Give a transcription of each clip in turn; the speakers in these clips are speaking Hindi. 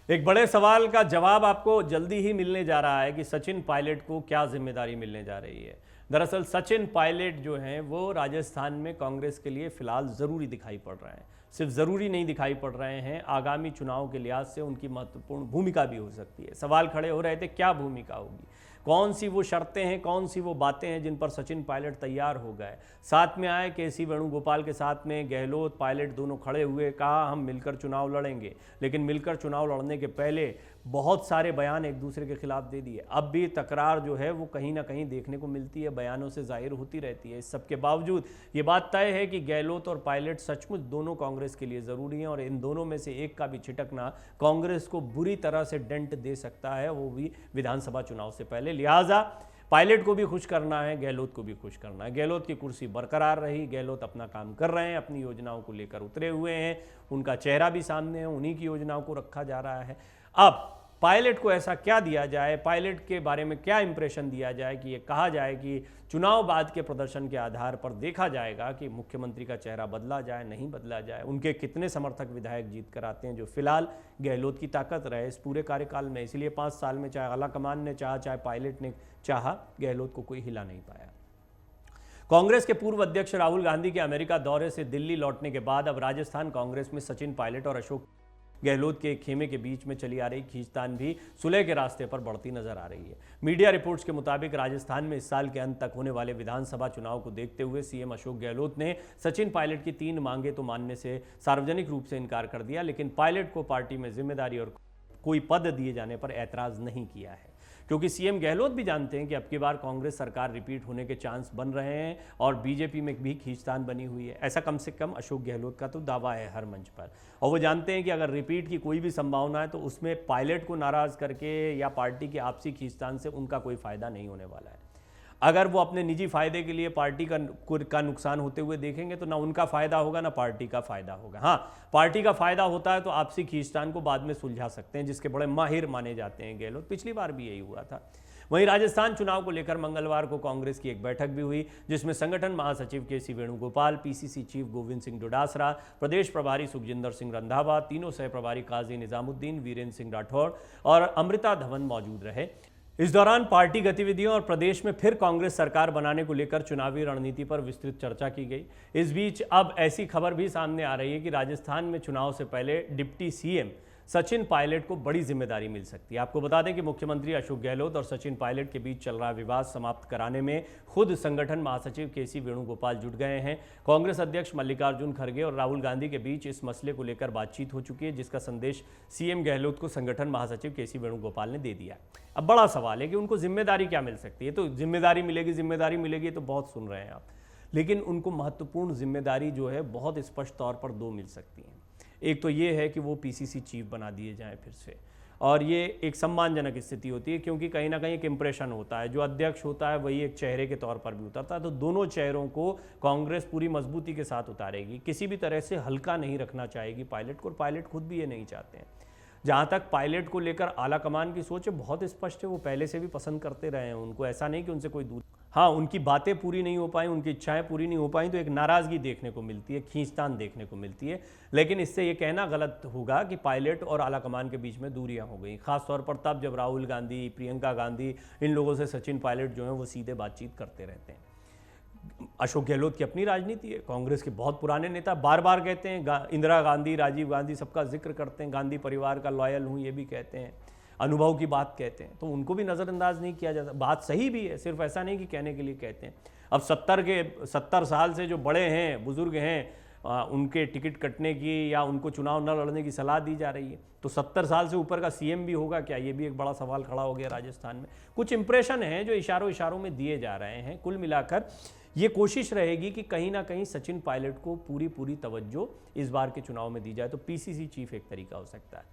एक बड़े सवाल का जवाब आपको जल्दी ही मिलने जा रहा है कि सचिन पायलट को क्या जिम्मेदारी मिलने जा रही है। दरअसल सचिन पायलट जो हैं वो राजस्थान में कांग्रेस के लिए फिलहाल ज़रूरी दिखाई पड़ रहे हैं। सिर्फ ज़रूरी नहीं दिखाई पड़ रहे हैं, आगामी चुनाव के लिहाज से उनकी महत्वपूर्ण भूमिका भी हो सकती है। सवाल खड़े हो रहे थे क्या भूमिका होगी, कौन सी वो शर्तें हैं, कौन सी वो बातें हैं जिन पर सचिन पायलट तैयार हो गए। साथ में आए केसी वेणुगोपाल के साथ में गहलोत पायलट दोनों खड़े हुए, कहा हम मिलकर चुनाव लड़ेंगे। लेकिन मिलकर चुनाव लड़ने के पहले बहुत सारे बयान एक दूसरे के खिलाफ दे दिए। अब भी तकरार जो है वो कहीं ना कहीं देखने को मिलती है, बयानों से जाहिर होती रहती है। इस सब के बावजूद ये बात तय है कि गहलोत और पायलट सचमुच दोनों कांग्रेस के लिए ज़रूरी हैं और इन दोनों में से एक का भी छिटकना कांग्रेस को बुरी तरह से डेंट दे सकता है, वो भी विधानसभा चुनाव से पहले। लिहाजा पायलट को भी खुश करना है, गहलोत को भी खुश करना है। गहलोत की कुर्सी बरकरार रही, गहलोत अपना काम कर रहे हैं, अपनी योजनाओं को लेकर उतरे हुए हैं, उनका चेहरा भी सामने है, उन्हीं की योजनाओं को रखा जा रहा है। अब पायलट को ऐसा क्या दिया जाए, पायलट के बारे में क्या इंप्रेशन दिया जाए कि ये कहा जाए कि चुनाव बाद के प्रदर्शन के आधार पर देखा जाएगा कि मुख्यमंत्री का चेहरा बदला जाए, नहीं बदला जाए, उनके कितने समर्थक विधायक जीत कर आते हैं, जो फिलहाल गहलोत की ताकत रहे इस पूरे कार्यकाल में। इसलिए 5 साल में चाहे आलाकमान ने चाहा, चाहे पायलट ने चाहा, गहलोत को कोई हिला नहीं पाया। कांग्रेस के पूर्व अध्यक्ष राहुल गांधी के अमेरिका दौरे से दिल्ली लौटने के बाद अब राजस्थान कांग्रेस में सचिन पायलट और अशोक गहलोत के खेमे के बीच में चली आ रही खींचतान भी सुलह के रास्ते पर बढ़ती नजर आ रही है। मीडिया रिपोर्ट्स के मुताबिक राजस्थान में इस साल के अंत तक होने वाले विधानसभा चुनाव को देखते हुए सीएम अशोक गहलोत ने सचिन पायलट की 3 मांगे तो मानने से सार्वजनिक रूप से इनकार कर दिया, लेकिन पायलट को पार्टी में जिम्मेदारी और कोई पद दिए जाने पर ऐतराज नहीं किया है, क्योंकि सीएम गहलोत भी जानते हैं कि अब की बार कांग्रेस सरकार रिपीट होने के चांस बन रहे हैं और बीजेपी में भी खींचतान बनी हुई है। ऐसा कम से कम अशोक गहलोत का तो दावा है हर मंच पर, और वो जानते हैं कि अगर रिपीट की कोई भी संभावना है तो उसमें पायलट को नाराज करके या पार्टी की आपसी खींचतान से उनका कोई फायदा नहीं होने वाला है। अगर वो अपने निजी फायदे के लिए पार्टी का नुकसान होते हुए देखेंगे तो ना उनका फायदा होगा ना पार्टी का फायदा होगा। हाँ, पार्टी का फायदा होता है तो आपसी खींचतान को बाद में सुलझा सकते हैं, जिसके बड़े माहिर माने जाते हैं गहलोत। पिछली बार भी यही हुआ था। वहीं राजस्थान चुनाव को लेकर मंगलवार को कांग्रेस की एक बैठक भी हुई, जिसमें संगठन महासचिव केसी वेणुगोपाल, पीसीसी चीफ गोविंद सिंह डोडासरा, प्रदेश प्रभारी सुखजिंदर सिंह रंधावा, तीनों सह प्रभारी काजी निजामुद्दीन, वीरेंद्र सिंह राठौड़ और अमृता धवन मौजूद रहे। इस दौरान पार्टी गतिविधियों और प्रदेश में फिर कांग्रेस सरकार बनाने को लेकर चुनावी रणनीति पर विस्तृत चर्चा की गई। इस बीच अब ऐसी खबर भी सामने आ रही है कि राजस्थान में चुनाव से पहले डिप्टी सीएम सचिन पायलट को बड़ी जिम्मेदारी मिल सकती है। आपको बता दें कि मुख्यमंत्री अशोक गहलोत और सचिन पायलट के बीच चल रहा विवाद समाप्त कराने में खुद संगठन महासचिव केसी वेणुगोपाल जुट गए हैं। कांग्रेस अध्यक्ष मल्लिकार्जुन खड़गे और राहुल गांधी के बीच इस मसले को लेकर बातचीत हो चुकी है, जिसका संदेश सीएम गहलोत को संगठन महासचिव केसी वेणुगोपाल ने दे दिया। अब बड़ा सवाल है कि उनको जिम्मेदारी क्या मिल सकती है। तो जिम्मेदारी मिलेगी तो बहुत सुन रहे हैं आप, लेकिन उनको महत्वपूर्ण जिम्मेदारी जो है बहुत स्पष्ट तौर पर 2 मिल सकती हैं। एक तो ये है कि वो पीसीसी चीफ बना दिए जाएं फिर से, और ये एक सम्मानजनक स्थिति होती है, क्योंकि कहीं ना कहीं एक इंप्रेशन होता है, जो अध्यक्ष होता है वही एक चेहरे के तौर पर भी उतरता है। तो दोनों चेहरों को कांग्रेस पूरी मजबूती के साथ उतारेगी, किसी भी तरह से हल्का नहीं रखना चाहेगी पायलट को, और पायलट खुद भी ये नहीं चाहते हैं। जहाँ तक पायलट को लेकर आला कमान की सोच है बहुत स्पष्ट है, वो पहले से भी पसंद करते रहे हैं उनको, ऐसा नहीं कि उनसे कोई दूर। हाँ, उनकी बातें पूरी नहीं हो पाई, उनकी इच्छाएं पूरी नहीं हो पाई तो एक नाराज़गी देखने को मिलती है, खींचतान देखने को मिलती है। लेकिन इससे ये कहना गलत होगा कि पायलट और आला कमान के बीच में दूरियां हो गई, खासतौर पर तब जब राहुल गांधी, प्रियंका गांधी, इन लोगों से सचिन पायलट जो हैं वो सीधे बातचीत करते रहते हैं। अशोक गहलोत की अपनी राजनीति है, कांग्रेस के बहुत पुराने नेता बार बार कहते हैं, इंदिरा गांधी, राजीव गांधी सबका जिक्र करते हैं, गांधी परिवार का लॉयल हूँ ये भी कहते हैं, अनुभव की बात कहते हैं, तो उनको भी नज़रअंदाज नहीं किया जाता। बात सही भी है, सिर्फ ऐसा नहीं कि कहने के लिए कहते हैं। अब 70 साल से जो बड़े हैं, बुजुर्ग हैं, उनके टिकट कटने की या उनको चुनाव न लड़ने की सलाह दी जा रही है, तो 70 साल से ऊपर का सीएम भी होगा क्या, ये भी एक बड़ा सवाल खड़ा हो गया राजस्थान में। कुछ इंप्रेशन हैं जो इशारों में दिए जा रहे हैं। कुल मिलाकर ये कोशिश रहेगी कि कहीं ना कहीं सचिन पायलट को पूरी तवज्जो इस बार के चुनाव में दी जाए, तो पीसीसी चीफ एक तरीका हो सकता है।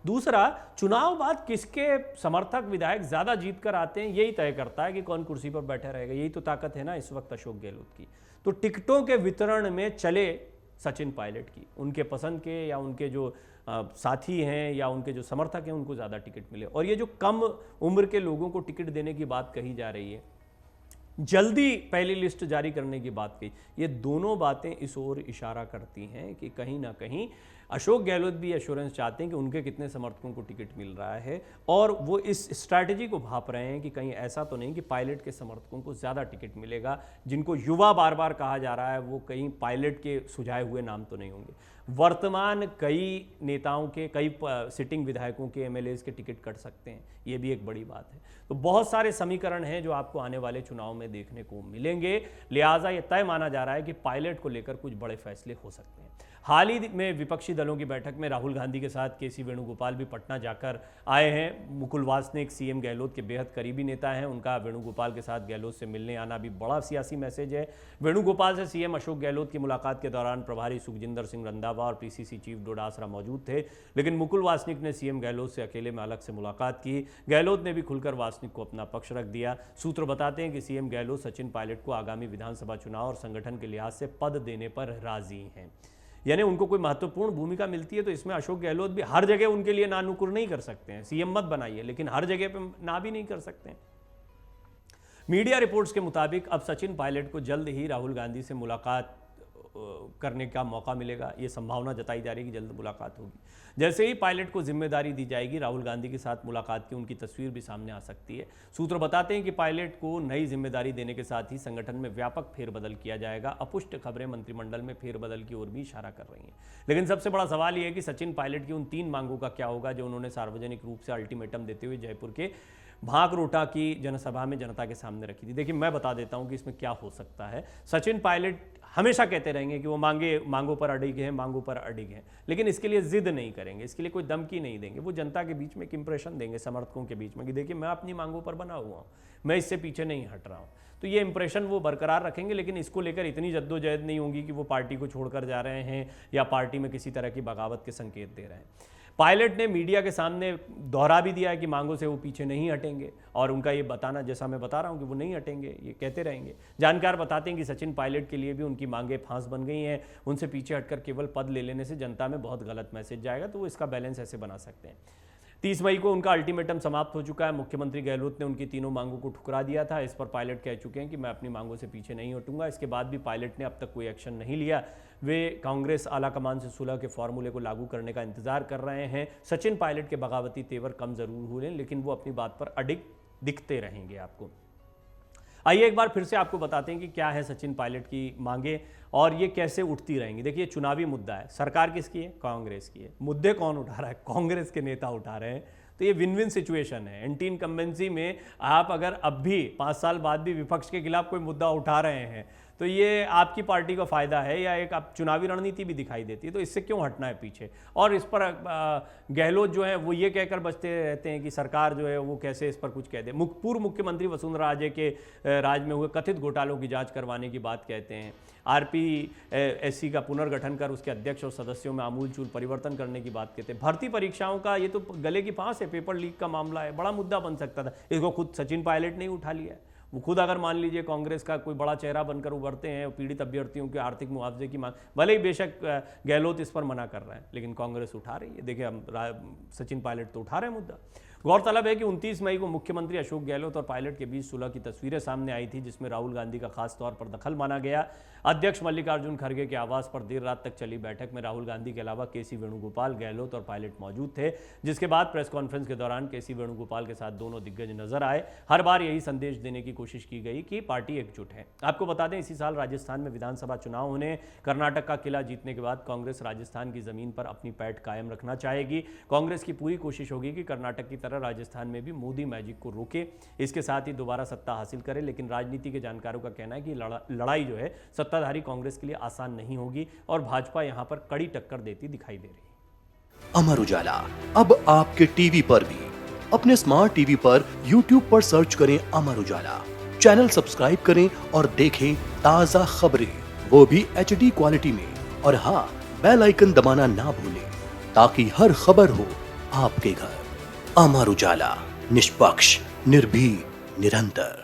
दूसरा, चुनाव बाद किसके समर्थक विधायक ज्यादा जीत कर आते हैं यही तय करता है कि कौन कुर्सी पर बैठा रहेगा। यही तो ताकत है ना इस वक्त अशोक गहलोत की। तो टिकटों के वितरण में चले सचिन पायलट की, उनके पसंद के या उनके जो साथी हैं या उनके जो समर्थक हैं उनको ज़्यादा टिकट मिले। और ये जो कम उम्र के लोगों को टिकट देने की बात कही जा रही है, जल्दी पहली लिस्ट जारी करने की बात कही, ये दोनों बातें इस ओर इशारा करती हैं कि कहीं ना कहीं अशोक गहलोत भी एश्योरेंस चाहते हैं कि उनके कितने समर्थकों को टिकट मिल रहा है, और वो इस स्ट्रैटेजी को भाप रहे हैं कि कहीं ऐसा तो नहीं कि पायलट के समर्थकों को ज़्यादा टिकट मिलेगा, जिनको युवा बार बार कहा जा रहा है वो कहीं पायलट के सुझाए हुए नाम तो नहीं होंगे। वर्तमान कई नेताओं के, कई सिटिंग विधायकों के, एमएलएज के टिकट कट सकते हैं, ये भी एक बड़ी बात है। तो बहुत सारे समीकरण हैं जो आपको आने वाले चुनाव में देखने को मिलेंगे, लिहाजा ये तय माना जा रहा है कि पायलट को लेकर कुछ बड़े फैसले हो सकते हैं। हाल ही में विपक्षी दलों की बैठक में राहुल गांधी के साथ केसी वेणुगोपाल भी पटना जाकर आए हैं। मुकुल वासनिक सीएम गहलोत के बेहद करीबी नेता हैं, उनका वेणुगोपाल के साथ गहलोत से मिलने आना भी बड़ा सियासी मैसेज है। वेणुगोपाल से सीएम अशोक गहलोत की मुलाकात के दौरान प्रभारी सुखजिंदर सिंह रंधावा और पीसीसी चीफ डोडासरा मौजूद थे, लेकिन मुकुल वासनिक ने सीएम गहलोत से अकेले में अलग से मुलाकात की। गहलोत ने भी खुलकर वासनिक को अपना पक्ष रख दिया। सूत्र बताते हैं कि सीएम गहलोत सचिन पायलट को आगामी विधानसभा चुनाव और संगठन के लिहाज से पद देने पर राजी हैं, यानी उनको कोई महत्वपूर्ण भूमिका मिलती है तो इसमें अशोक गहलोत भी हर जगह उनके लिए ना नुकुर नहीं कर सकते हैं। सीएम मत बनाइए, लेकिन हर जगह पे ना भी नहीं कर सकते हैं। मीडिया रिपोर्ट्स के मुताबिक अब सचिन पायलट को जल्द ही राहुल गांधी से मुलाकात करने का मौका मिलेगा। ये संभावना जताई जा रही है कि जल्द मुलाकात होगी। जैसे ही पायलट को जिम्मेदारी दी जाएगी, राहुल गांधी के साथ मुलाकात की उनकी तस्वीर भी सामने आ सकती है। सूत्र बताते हैं कि पायलट को नई जिम्मेदारी देने के साथ ही संगठन में व्यापक फेरबदल किया जाएगा। अपुष्ट खबरें मंत्रिमंडल में फेरबदल की ओर भी इशारा कर रही हैं। लेकिन सबसे बड़ा सवाल यह है कि सचिन पायलट की उन 3 मांगों का क्या होगा जो उन्होंने सार्वजनिक रूप से अल्टीमेटम देते हुए जयपुर के भांकरोटा की जनसभा में जनता के सामने रखी थी। देखिए, मैं बता देता हूं कि इसमें क्या हो सकता है। सचिन पायलट हमेशा कहते रहेंगे कि वो मांगों पर अडिग हैं, मांगों पर अडिग हैं, लेकिन इसके लिए जिद नहीं करेंगे, इसके लिए कोई दमकी नहीं देंगे। वो जनता के बीच में एक इंप्रेशन देंगे, समर्थकों के बीच में, कि देखिए मैं अपनी मांगों पर बना हुआ हूँ, मैं इससे पीछे नहीं हट रहा हूँ। तो ये इंप्रेशन वो बरकरार रखेंगे, लेकिन इसको लेकर इतनी जद्दोजहद नहीं होगी कि वो पार्टी को छोड़कर जा रहे हैं या पार्टी में किसी तरह की बगावत के संकेत दे रहे हैं। पायलट ने मीडिया के सामने दोहरा भी दिया है कि मांगों से वो पीछे नहीं हटेंगे, और उनका ये बताना, जैसा मैं बता रहा हूँ, कि वो नहीं हटेंगे, ये कहते रहेंगे। जानकार बताते हैं कि सचिन पायलट के लिए भी उनकी मांगें फांस बन गई हैं। उनसे पीछे हटकर केवल पद ले लेने से जनता में बहुत गलत मैसेज जाएगा, तो वो इसका बैलेंस ऐसे बना सकते हैं। 30 मई को उनका अल्टीमेटम समाप्त हो चुका है। मुख्यमंत्री गहलोत ने उनकी तीनों मांगों को ठुकरा दिया था। इस पर पायलट कह चुके हैं कि मैं अपनी मांगों से पीछे नहीं हटूंगा। इसके बाद भी पायलट ने अब तक कोई एक्शन नहीं लिया। वे कांग्रेस आलाकमान से सुलह के फॉर्मूले को लागू करने का इंतजार कर रहे हैं। सचिन पायलट के बगावती तेवर कम जरूर हुए, लेकिन वो अपनी बात पर अडिग दिखते रहेंगे आपको। आइए एक बार फिर से आपको बताते हैं कि क्या है सचिन पायलट की मांगे और ये कैसे उठती रहेंगी। देखिए, चुनावी मुद्दा है, सरकार किसकी है? कांग्रेस की है। मुद्दे कौन उठा रहा है? कांग्रेस के नेता उठा रहे हैं। तो ये विन विन सिचुएशन है। एंटी इनकम्बेंसी में आप अगर अब भी 5 साल बाद भी विपक्ष के खिलाफ कोई मुद्दा उठा रहे हैं तो ये आपकी पार्टी का फायदा है, या एक आप चुनावी रणनीति भी दिखाई देती है। तो इससे क्यों हटना है पीछे? और इस पर गहलोत जो है वो ये कहकर बचते रहते हैं कि सरकार जो है वो कैसे इस पर कुछ कह दे। पूर्व मुख्यमंत्री वसुंधरा राजे के राज में हुए कथित घोटालों की जांच करवाने की बात कहते हैं। आरपीएससी का पुनर्गठन कर उसके अध्यक्ष और सदस्यों में आमूलचूल परिवर्तन करने की बात कहते हैं। भर्ती परीक्षाओं का ये तो गले की फांस है, पेपर लीक का मामला है, बड़ा मुद्दा बन सकता था। इसको खुद सचिन पायलट ने उठा लिया। वो खुद अगर मान लीजिए कांग्रेस का कोई बड़ा चेहरा बनकर उभरते हैं, पीड़ित अभ्यर्थियों के आर्थिक मुआवजे की मांग, भले ही बेशक गहलोत इस पर मना कर रहे हैं, लेकिन कांग्रेस उठा रही है। देखिए, हम सचिन पायलट तो उठा रहे हैं मुद्दा। गौरतलब है कि 29 मई को मुख्यमंत्री अशोक गहलोत और पायलट के बीच सुलह की तस्वीरें सामने आई थी, जिसमें राहुल गांधी का खास तौर पर दखल माना गया। अध्यक्ष मल्लिकार्जुन खड़गे के आवास पर देर रात तक चली बैठक में राहुल गांधी के अलावा केसी वेणुगोपाल, गहलोत और पायलट मौजूद थे, जिसके बाद प्रेस कॉन्फ्रेंस के दौरान केसी वेणुगोपाल के साथ दोनों दिग्गज नजर आए। हर बार यही संदेश देने की कोशिश की गई कि पार्टी एकजुट है। आपको बता दें, इसी साल राजस्थान में विधानसभा चुनाव होने, कर्नाटक का किला जीतने के बाद कांग्रेस राजस्थान की जमीन पर अपनी पैठ कायम रखना चाहेगी। कांग्रेस की पूरी कोशिश होगी कि कर्नाटक की तरह राजस्थान में भी मोदी मैजिक को रोके, इसके साथ ही दोबारा सत्ता हासिल करे। लेकिन राजनीति के जानकारों का कहना है कि लड़ाई जो है सत्ताधारी कांग्रेस के लिए आसान नहीं होगी और भाजपा यहां पर कड़ी टक्कर देती दिखाई दे रही है। अमर उजाला अब आपके टीवी पर भी। अपने स्मार्ट टीवी पर YouTube पर सर्च करें अमर उजाला, चैनल सब्सक्राइब करें और देखें ताजा खबरें, वो भी HD क्वालिटी में। और हाँ, बेल आइकन दबाना ना भूलें ताकि हर खबर हो आपके घर। अमर उजाला, निष्पक्ष, निर्भीक, निरंतर।